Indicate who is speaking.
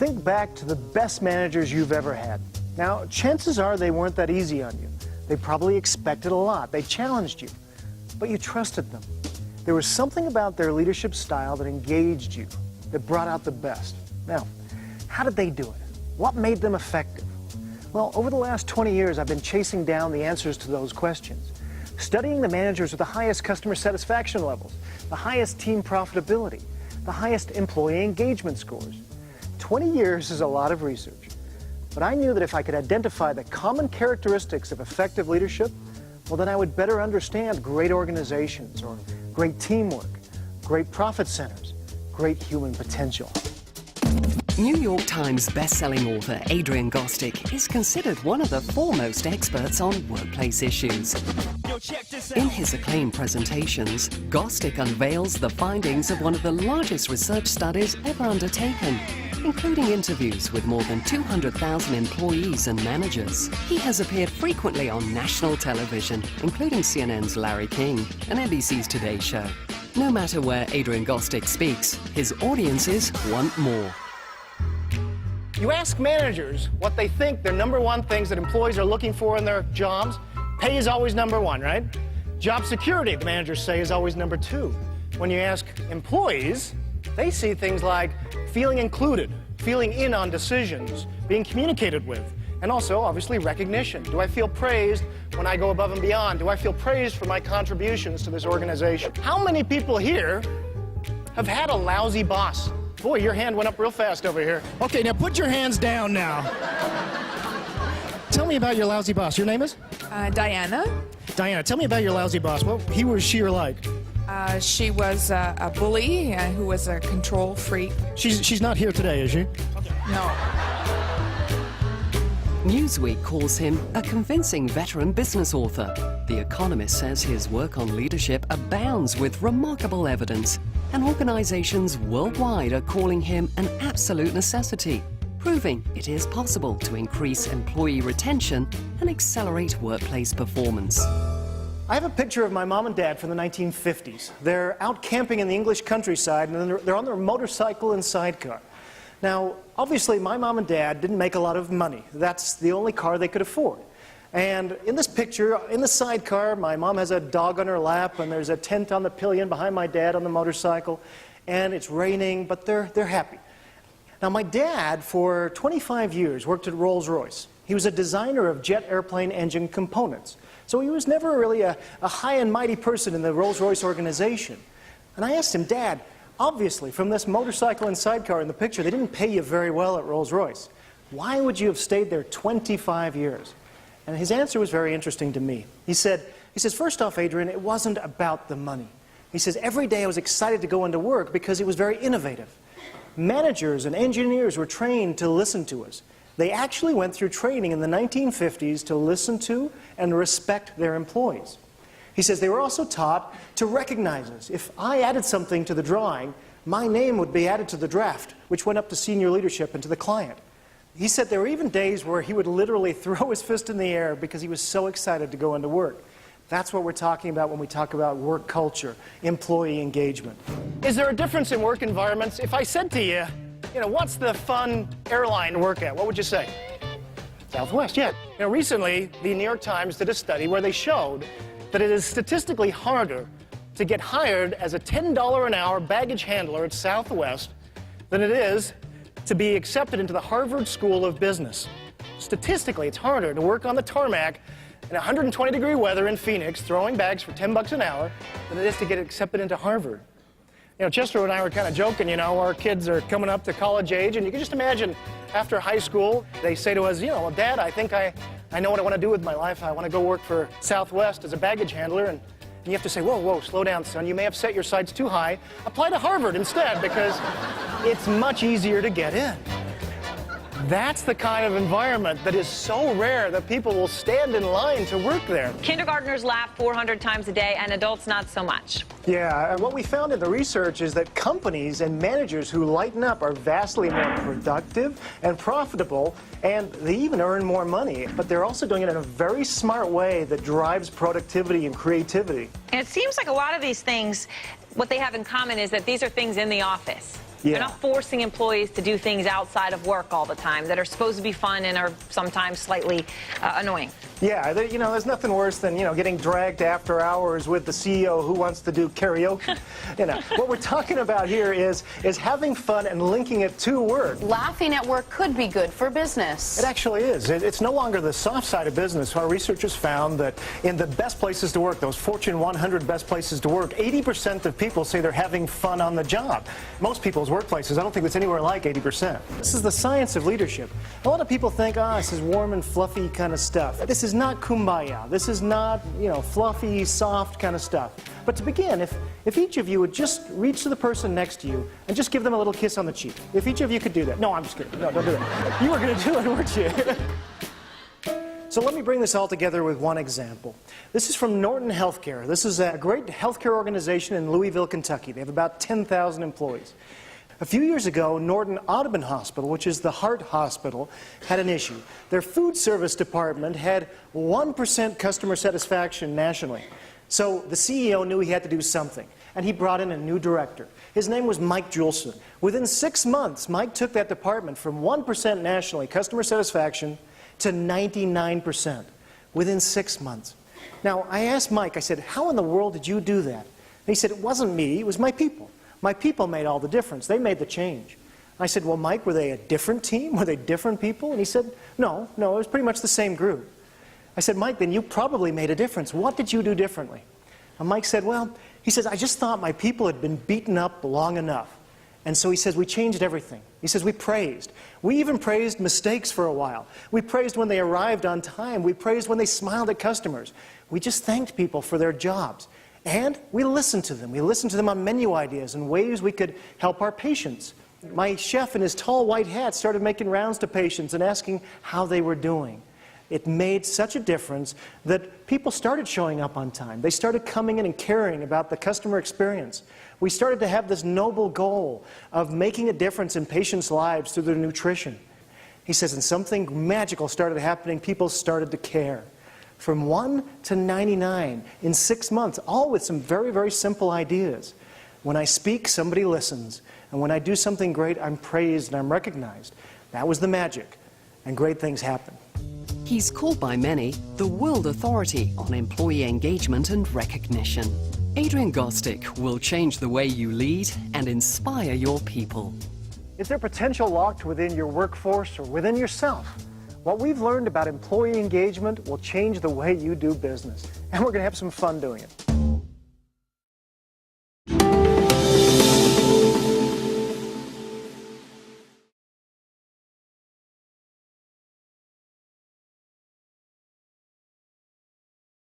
Speaker 1: think back to the best managers you've ever had. Now, chances are they weren't that easy on you. They probably expected a lot. They challenged you, but you trusted them. There was something about their leadership style that engaged you, that brought out the best. Now, how did they do it? What made them effective? Well, over the last 20 years, I've been chasing down the answers to those questions, studying the managers with the highest customer satisfaction levels, the highest team profitability, the highest employee engagement scores. 20 years is a lot of research, but I knew that if I could identify the common characteristics of effective leadership, well, then I would better understand great organizations or great teamwork, great profit centers, great human potential.
Speaker 2: New York Times best-selling author Adrian Gostick is considered one of the foremost experts on workplace issues. In his acclaimed presentations, Gostick unveils the findings of one of the largest research studies ever undertaken, including interviews with more than 200,000 employees and managers. He has appeared frequently on national television, including CNN's Larry King and NBC's Today Show. No matter where Adrian Gostick speaks, his audiences want more.
Speaker 1: You ask managers what they think their #1 things that employees are looking for in their jobs. Pay is always #1, right? Job security, the managers say, is always #2. When you ask employees, they see things like feeling included, feeling in on decisions, being communicated with, and also, obviously, recognition. Do I feel praised when I go above and beyond? Do I feel praised for my contributions to this organization? How many people here have had a lousy boss? Boy, your hand went up real fast over here. Okay, now put your hands down now. Tell me about your lousy boss. Your name is?
Speaker 3: Diana.
Speaker 1: Diana, tell me about your lousy boss. What he was she or like?
Speaker 3: She was a bully who was a control freak.
Speaker 1: She's not here today, is she?
Speaker 3: No.
Speaker 2: Newsweek calls him a convincing veteran business author. The Economist says his work on leadership abounds with remarkable evidence, and organizations worldwide are calling him an absolute necessity, proving it is possible to increase employee retention and accelerate workplace performance.
Speaker 1: I have a picture of my mom and dad from the 1950s. They're out camping in the English countryside, and they're on their motorcycle and sidecar. Now, obviously, my mom and dad didn't make a lot of money. That's the only car they could afford. And in this picture, in the sidecar, my mom has a dog on her lap, and there's a tent on the pillion behind my dad on the motorcycle, and it's raining, but they're happy. Now, my dad, for 25 years, worked at Rolls-Royce. He was a designer of jet airplane engine components. So he was never really a high and mighty person in the Rolls-Royce organization. And I asked him, Dad, obviously, from this motorcycle and sidecar in the picture, they didn't pay you very well at Rolls-Royce. Why would you have stayed there 25 years? And his answer was very interesting to me. He says, first off, Adrian, it wasn't about the money. He says, every day I was excited to go into work because it was very innovative. Managers and engineers were trained to listen to us. They actually went through training in the 1950s to listen to and respect their employees. He says they were also taught to recognize us. If I added something to the drawing, my name would be added to the draft, which went up to senior leadership and to the client. He said there were even days where he would literally throw his fist in the air because he was so excited to go into work. That's what we're talking about when we talk about work culture, employee engagement. Is there a difference in work environments? If I said to you, what's the fun airline to work at? What would you say? Southwest, yeah. Recently, the New York Times did a study where they showed that it is statistically harder to get hired as a $10 an hour baggage handler at Southwest than it is to be accepted into the Harvard School of Business. Statistically, it's harder to work on the tarmac in 120-degree weather in Phoenix, throwing bags for $10 an hour, than it is to get accepted into Harvard. Chester and I were kind of joking, our kids are coming up to college age, and you can just imagine after high school, they say to us, well, Dad, I think I know what I want to do with my life. I want to go work for Southwest as a baggage handler. And you have to say, whoa, slow down, son. You may have set your sights too high. Apply to Harvard instead, because it's much easier to get in. That's the kind of environment that is so rare that people will stand in line to work there.
Speaker 4: Kindergartners laugh 400 times a day, and adults not so much.
Speaker 1: Yeah, and what we found in the research is that companies and managers who lighten up are vastly more productive and profitable, and they even earn more money. But they're also doing it in a very smart way that drives productivity and creativity.
Speaker 4: And it seems like a lot of these things, what they have in common is that these are things in the office. They're not forcing employees to do things outside of work all the time that are supposed to be fun and are sometimes slightly annoying.
Speaker 1: Yeah, you know, there's nothing worse than, you know, getting dragged after hours with the CEO who wants to do karaoke. You know, what we're talking about here is having fun and linking it to work.
Speaker 5: Laughing at work could be good for business.
Speaker 1: It actually is. It's no longer the soft side of business. Our researchers found that in the best places to work, those Fortune 100 best places to work, 80% of people say they're having fun on the job. Most people's workplaces, I don't think it's anywhere like 80%. This is the science of leadership. A lot of people think, this is warm and fluffy kind of stuff. This is not kumbaya. This is not, you know, fluffy, soft kind of stuff. But to begin, if each of you would just reach to the person next to you and just give them a little kiss on the cheek. If each of you could do that. No, I'm just kidding. No, don't do that. You were going to do it, weren't you? So let me bring this all together with one example. This is from Norton Healthcare. This is a great healthcare organization in Louisville, Kentucky. They have about 10,000 employees. A few years ago, Norton Audubon Hospital, which is the heart hospital, had an issue. Their food service department had 1% customer satisfaction nationally. So the CEO knew he had to do something, and he brought in a new director. His name was Mike Juleson. Within 6 months, Mike took that department from 1% nationally, customer satisfaction, to 99% within 6 months. Now, I asked Mike, I said, how in the world did you do that? And he said, it wasn't me, it was my people. My people made all the difference. They made the change. I said, well, Mike, were they a different team? Were they different people? And he said, no, it was pretty much the same group. I said, Mike, then you probably made a difference. What did you do differently? And Mike said, well, he says, I just thought my people had been beaten up long enough. And so he says, we changed everything. He says, we praised. We even praised mistakes for a while. We praised when they arrived on time. We praised when they smiled at customers. We just thanked people for their jobs. And we listened to them. We listened to them on menu ideas and ways we could help our patients. My chef in his tall white hat started making rounds to patients and asking how they were doing. It made such a difference that people started showing up on time. They started coming in and caring about the customer experience. We started to have this noble goal of making a difference in patients' lives through their nutrition. He says, and something magical started happening. People started to care. From 1 to 99 in 6 months, all with some very, very simple ideas. When I speak, somebody listens. And when I do something great, I'm praised and I'm recognized. That was the magic. And great things happen.
Speaker 2: He's called by many the world authority on employee engagement and recognition. Adrian Gostick will change the way you lead and inspire your people.
Speaker 1: Is there potential locked within your workforce or within yourself? What we've learned about employee engagement will change the way you do business, and we're going to have some fun doing it.